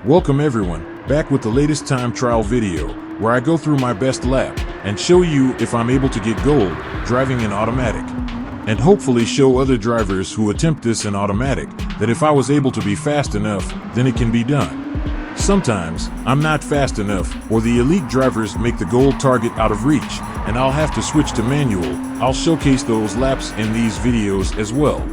Welcome everyone, back with the latest time trial video, where I go through my best lap, and show you if I'm able to get gold, driving in automatic. And hopefully show other drivers who attempt this in automatic, that if I was able to be fast enough, then it can be done. Sometimes, I'm not fast enough, or the elite drivers make the gold target out of reach, and I'll have to switch to manual. I'll showcase those laps in these videos as well.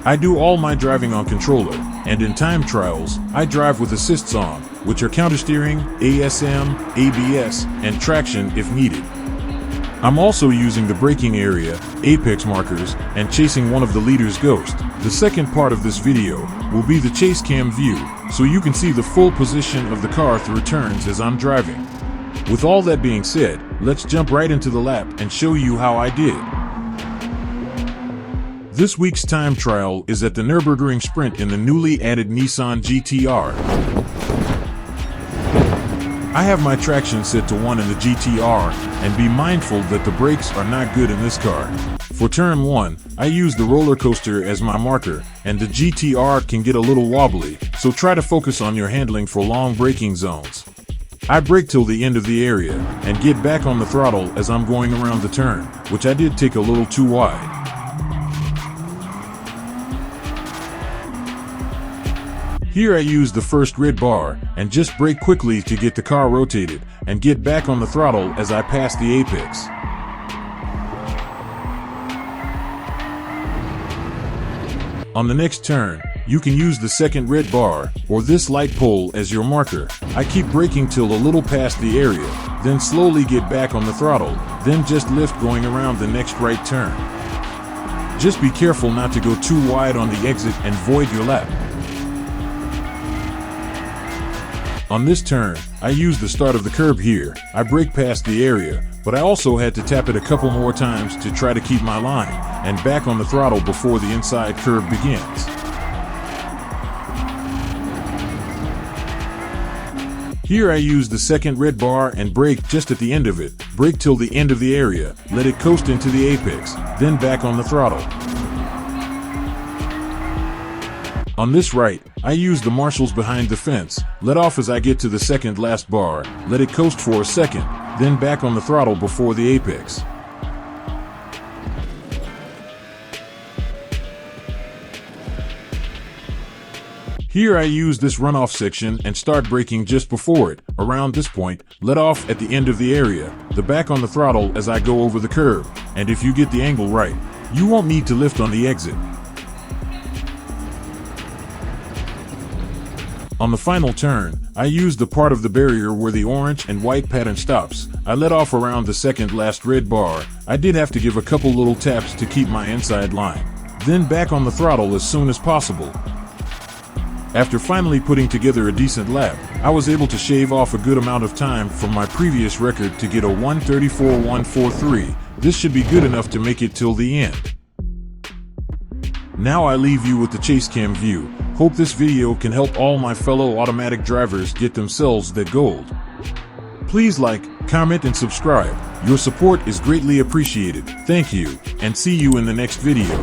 I do all my driving on controller, and in time trials, I drive with assists on, which are countersteering, ASM, ABS, and traction if needed. I'm also using the braking area, apex markers, and chasing one of the leader's ghost. The second part of this video will be the chase cam view, so you can see the full position of the car through turns as I'm driving. With all that being said, let's jump right into the lap and show you how I did. This week's time trial is at the Nurburgring Sprint in the newly added Nissan GT-R. I have my traction set to 1 in the GT-R, and be mindful that the brakes are not good in this car. For turn 1, I use the roller coaster as my marker, and the GT-R can get a little wobbly, so try to focus on your handling for long braking zones. I brake till the end of the area, and get back on the throttle as I'm going around the turn, which I did take a little too wide. Here I use the first red bar, and just brake quickly to get the car rotated, and get back on the throttle as I pass the apex. On the next turn, you can use the second red bar, or this light pole as your marker. I keep braking till a little past the area, then slowly get back on the throttle, then just lift going around the next right turn. Just be careful not to go too wide on the exit and void your lap. On this turn, I used the start of the curb here. I brake past the area, but I also had to tap it a couple more times to try to keep my line, and back on the throttle before the inside curve begins. Here I used the second red bar and brake just at the end of it. Brake till the end of the area, let it coast into the apex, then back on the throttle. On this right, I use the marshals behind the fence, let off as I get to the second last bar, let it coast for a second, then back on the throttle before the apex. Here I use this runoff section and start braking just before it. Around this point, let off at the end of the area, the back on the throttle as I go over the curb, and if you get the angle right, you won't need to lift on the exit. On the final turn, I used the part of the barrier where the orange and white pattern stops. I let off around the second last red bar. I did have to give a couple little taps to keep my inside line. Then back on the throttle as soon as possible. After finally putting together a decent lap, I was able to shave off a good amount of time from my previous record to get a 1:34.143. This should be good enough to make it till the end. Now I leave you with the chase cam view. Hope this video can help all my fellow automatic drivers get themselves that gold. Please like, comment, and subscribe. Your support is greatly appreciated. Thank you, and see you in the next video.